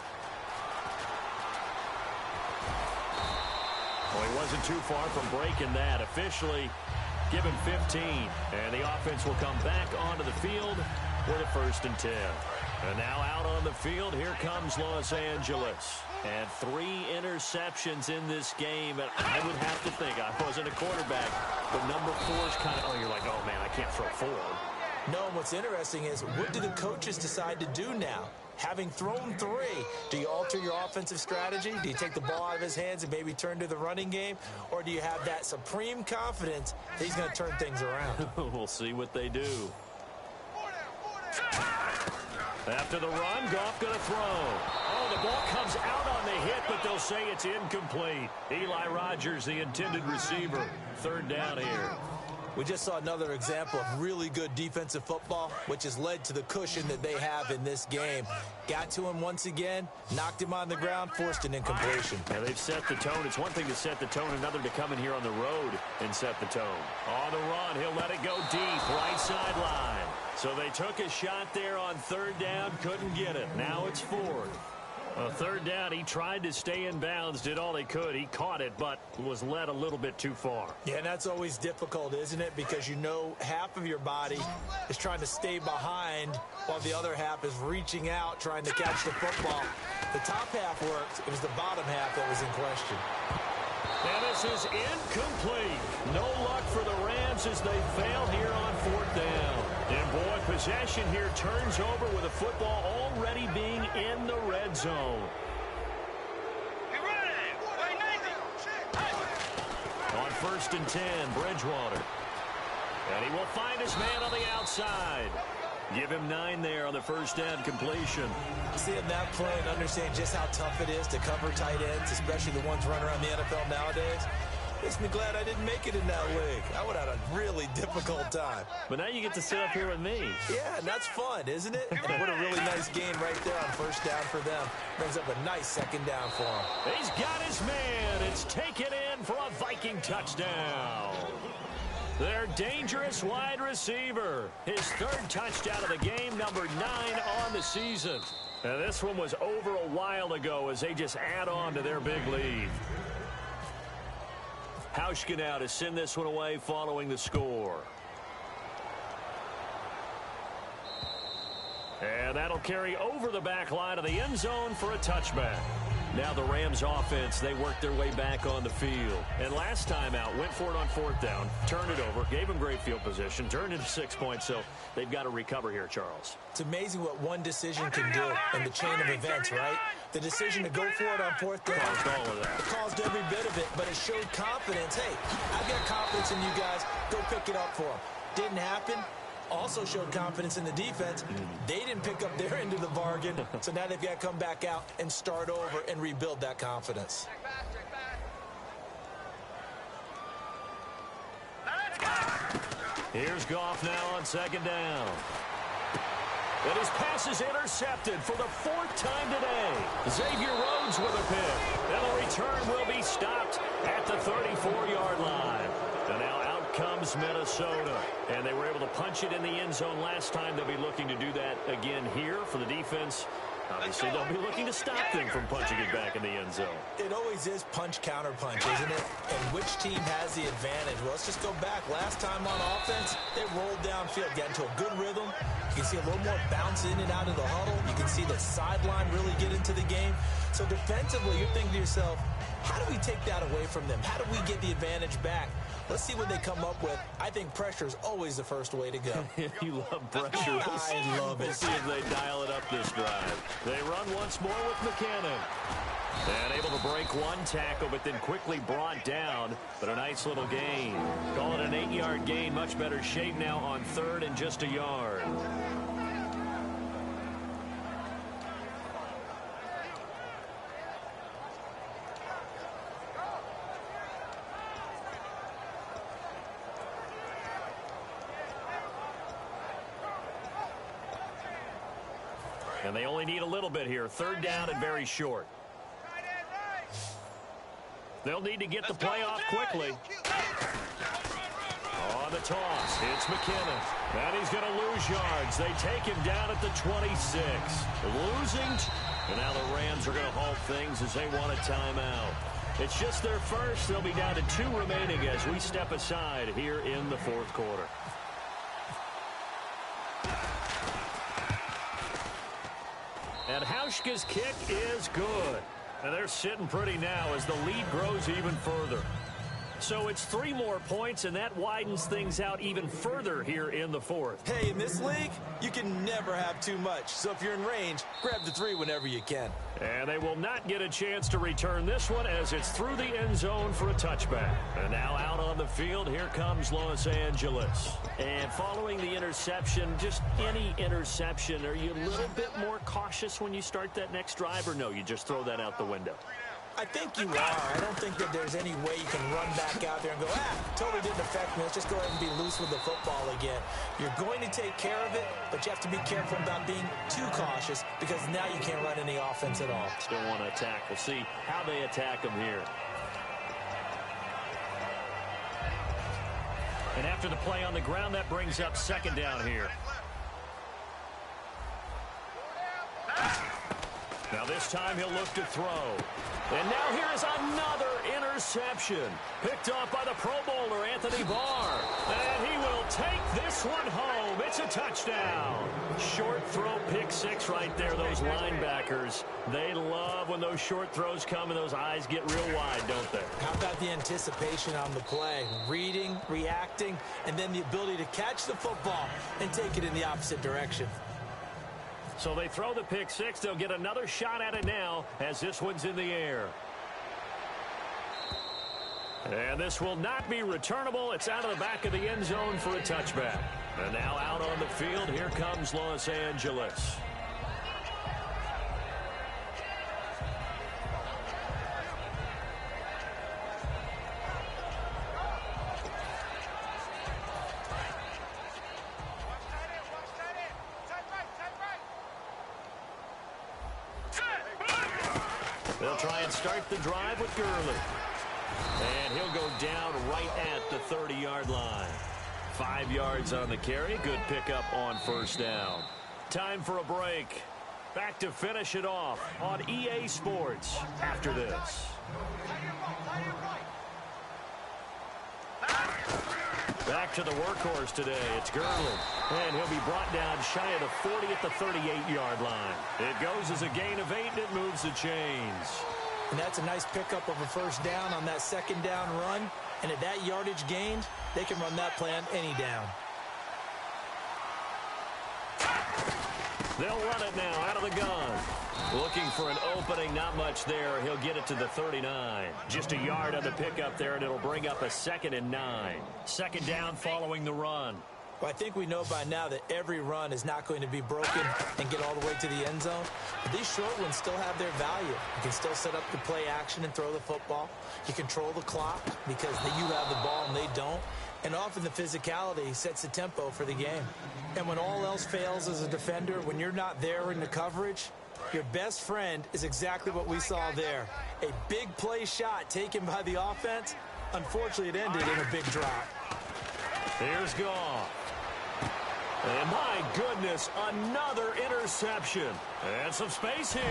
Well, he wasn't too far from breaking that. Officially given 15. And the offense will come back onto the field with a 1st and 10. And now out on the field, here comes Los Angeles. And 3 interceptions in this game. And I would have to think, I wasn't a quarterback, but number 4 is kind of, oh, you're like, oh, man, I can't throw 4. No, and what's interesting is, what do the coaches decide to do now? Having thrown 3, do you alter your offensive strategy? Do you take the ball out of his hands and maybe turn to the running game? Or do you have that supreme confidence that he's going to turn things around? We'll see what they do. After the run, Goff going to throw. Oh, the ball comes out on the hit, but they'll say it's incomplete. Eli Rogers, the intended receiver. 3rd down here. We just saw another example of really good defensive football, which has led to the cushion that they have in this game. Got to him once again, knocked him on the ground, forced an incompletion. Yeah, they've set the tone. It's one thing to set the tone, another to come in here on the road and set the tone. On the run, he'll let it go deep, right sideline. So they took a shot there on 3rd down, couldn't get it. Now it's 4th. 3rd down, he tried to stay in bounds, did all he could. He caught it, but was led a little bit too far. Yeah, and that's always difficult, isn't it? Because you know half of your body is trying to stay behind while the other half is reaching out, trying to catch the football. The top half worked. It was the bottom half that was in question. And this is incomplete. No luck for the Rams as they fail here on 4th down. And boy, possession here turns over with the football already being in the red zone. Get ready! On 1st and 10, Bridgewater. And he will find his man on the outside. Give him 9 there on the 1st down completion. Seeing that play and understand just how tough it is to cover tight ends, especially the ones running around the NFL nowadays, makes me glad I didn't make it in that league. I would have had a really difficult time. But now you get to sit up here with me. Yeah, and that's fun, isn't it? And what a really nice game right there on 1st down for them. Brings up a nice 2nd down for him. He's got his man. It's taken in for a Viking touchdown. Their dangerous wide receiver. His 3rd touchdown of the game, number 9 on the season. Now this one was over a while ago as they just add on to their big lead. Hauschka now to send this one away following the score. And that'll carry over the back line of the end zone for a touchback. Now the Rams offense, they worked their way back on the field. And last time out, went for it on 4th down, turned it over, gave them great field position, turned into 6 points, so they've got to recover here, Charles. It's amazing what one decision can do in the chain of events, right? The decision to go for it on 4th down. Caused all of that. It caused every bit of it, but it showed confidence. Hey, I've got confidence in you guys. Go pick it up for them. Didn't happen. Also showed confidence in the defense. They didn't pick up their end of the bargain, so now they've got to come back out and start over and rebuild that confidence. Here's Goff now on 2nd down. And his pass is intercepted for the 4th time today. Xavier Rhodes with a pick. And the return will be stopped at the 34-yard line. And comes Minnesota. And they were able to punch it in the end zone last time. They'll be looking to do that again here for the defense. Obviously, they'll be looking to stop them from punching it back in the end zone. It always is punch-counter-punch, isn't it? And which team has the advantage? Well, let's just go back. Last time on offense, they rolled downfield, got into a good rhythm. You can see a little more bounce in and out of the huddle. You can see the sideline really get into the game. So defensively, you're thinking to yourself, how do we take that away from them? How do we get the advantage back? Let's see what they come up with. I think pressure is always the first way to go. You love pressure. I love it. We'll see if they dial it up this drive. They run once more with McKinnon. And able to break one tackle, but then quickly brought down. But a nice little gain. Call it an 8-yard gain. Much better shape now on 3rd and just a yard. And they only need a little bit here. 3rd down and very short. They'll need to get the play off quickly. On the toss, it's McKinnon. And he's going to lose yards. They take him down at the 26. Losing. And now the Rams are going to halt things as they want a timeout. It's just their first. They'll be down to 2 remaining as we step aside here in the 4th quarter. And Hauschka's kick is good. And they're sitting pretty now as the lead grows even further. So it's 3 more points, and that widens things out even further here in the 4th. Hey, in this league, you can never have too much. So if you're in range, grab the 3 whenever you can. And they will not get a chance to return this one as it's through the end zone for a touchback. And now out on the field, here comes Los Angeles. And following the interception, just any interception, are you a little bit more cautious when you start that next drive, or no, you just throw that out the window? I think you are. I don't think that there's any way you can run back out there and go, totally didn't affect me. Let's just go ahead and be loose with the football again. You're going to take care of it, but you have to be careful about being too cautious because now you can't run any offense at all. Still want to attack. We'll see how they attack them here. And after the play on the ground, that brings up 2nd down here. Now this time he'll look to throw. And now here is another interception. Picked off by the Pro Bowler, Anthony Barr. And he will take this one home. It's a touchdown. Short throw, pick 6 right there. Those linebackers, they love when those short throws come and those eyes get real wide, don't they? How about the anticipation on the play? Reading, reacting, and then the ability to catch the football and take it in the opposite direction. So they throw the pick 6. They'll get another shot at it now as this one's in the air. And this will not be returnable. It's out of the back of the end zone for a touchback. And now out on the field, here comes Los Angeles. They'll try and start the drive with Gurley. And he'll go down right at the 30-yard line. 5 yards on the carry. Good pickup on 1st down. Time for a break. Back to finish it off on EA Sports after this. Back to the workhorse today. It's Gurley. And he'll be brought down shy of the 40 at the 38-yard line. It goes as a gain of 8, and it moves the chains. And that's a nice pickup of a 1st down on that 2nd down run. And at that yardage gained, they can run that play on any down. They'll run it now out of the gun. Looking for an opening, not much there. He'll get it to the 39. Just a yard on the pickup there, and it'll bring up a 2nd and 9. 2nd down following the run. Well, I think we know by now that every run is not going to be broken and get all the way to the end zone. But these short ones still have their value. You can still set up the play action and throw the football. You control the clock because you have the ball and they don't. And often the physicality sets the tempo for the game. And when all else fails as a defender, when you're not there in the coverage, your best friend is exactly what we saw there. A big play shot taken by the offense. Unfortunately, it ended in a big drop. Here's Goff. And my goodness, another interception. And some space here.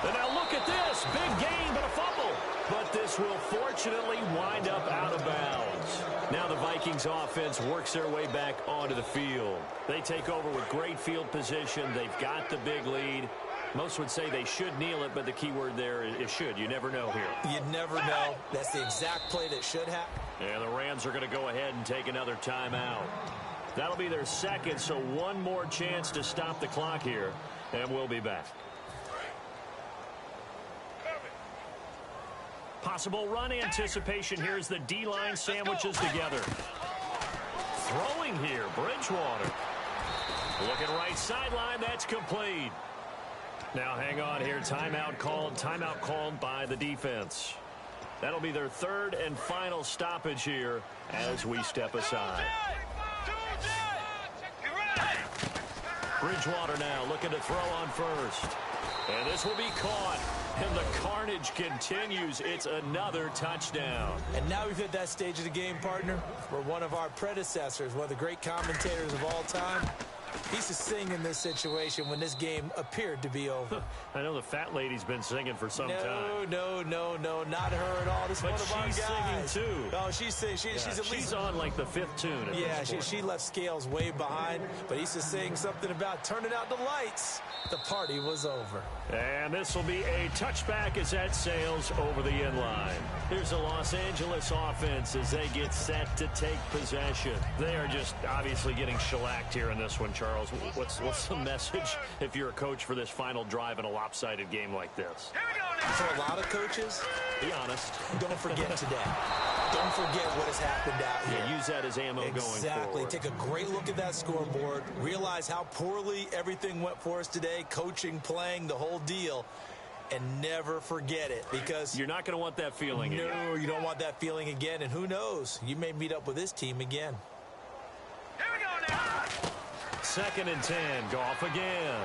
And now look at this. Big gain, but a fumble. But this will fortunately wind up out of bounds. Now the Vikings offense works their way back onto the field. They take over with great field position. They've got the big lead. Most would say they should kneel it, but the key word there is should. You never know here. You never know. That's the exact play that should happen. And the Rams are going to go ahead and take another timeout. That'll be their second, so one more chance to stop the clock here, and we'll be back. Possible run anticipation here as the D-line sandwiches together. Throwing here, Bridgewater. Looking right sideline, that's complete. Now hang on here, timeout called by the defense. That'll be their third and final stoppage here as we step aside. Bridgewater now looking to throw on first. And this will be caught. And the carnage continues. It's another touchdown. And now we've hit that stage of the game, partner, where one of our predecessors, one of the great commentators of all time, he used to sing in this situation when this game appeared to be over. I know the fat lady's been singing for some time. No, not her at all. This is one of our guys. She's singing too. Oh, she's singing. She's at least she's on like the fifth tune. Yeah, she left Scales way behind, but he used to sing something about turning out the lights. The party was over. And this will be a touchback as that sails over the end line. Here's the Los Angeles offense as they get set to take possession. They are just obviously getting shellacked here in this one, Charles. What's the message if you're a coach for this final drive in a lopsided game like this? For a lot of coaches, be honest. Don't forget today. Don't forget what has happened out here. Yeah, use that as ammo going forward. Exactly. Take a great look at that scoreboard. Realize how poorly everything went for us today. Coaching, playing, the whole deal. And never forget it, because you're not going to want that feeling again. No, you don't want that feeling again. And who knows? You may meet up with this team again. Here we go now. 2nd and 10. Goff again.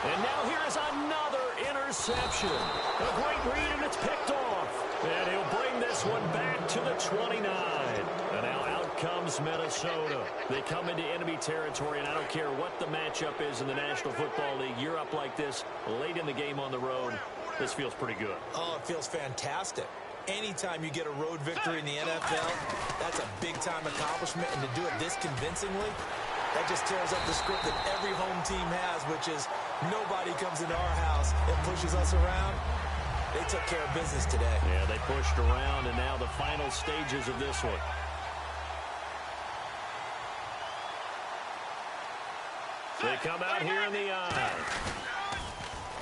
And now here's another interception. A great read, and it's picked off. And he'll bring this one back to the 29. And now out comes Minnesota. They come into enemy territory, and I don't care what the matchup is in the National Football League. You're up like this late in the game on the road. This feels pretty good. Oh, it feels fantastic. Anytime you get a road victory in the NFL, that's a big-time accomplishment. And to do it this convincingly, that just tears up the script that every home team has, which is nobody comes into our house and pushes us around. They took care of business today. Yeah, they pushed around, and now the final stages of this one. They come out here in the eye.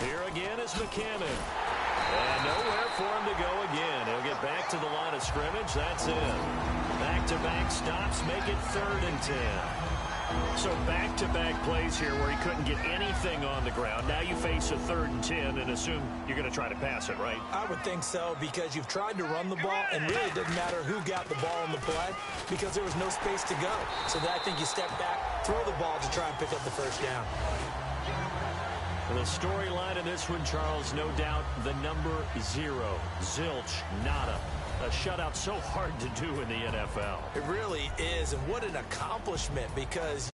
Here again is McKinnon. And nowhere for him to go again. He'll get back to the line of scrimmage. That's it. Back-to-back stops make it 3rd and 10. So back-to-back plays here where he couldn't get anything on the ground. Now you face a 3rd and 10 and assume you're going to try to pass it, right? I would think so, because you've tried to run the ball, and really it doesn't matter who got the ball in the play because there was no space to go. So I think you step back, throw the ball to try and pick up the first down. The storyline in this one, Charles, no doubt the number 0. Zilch, nada. A shutout so hard to do in the NFL. It really is, and what an accomplishment, because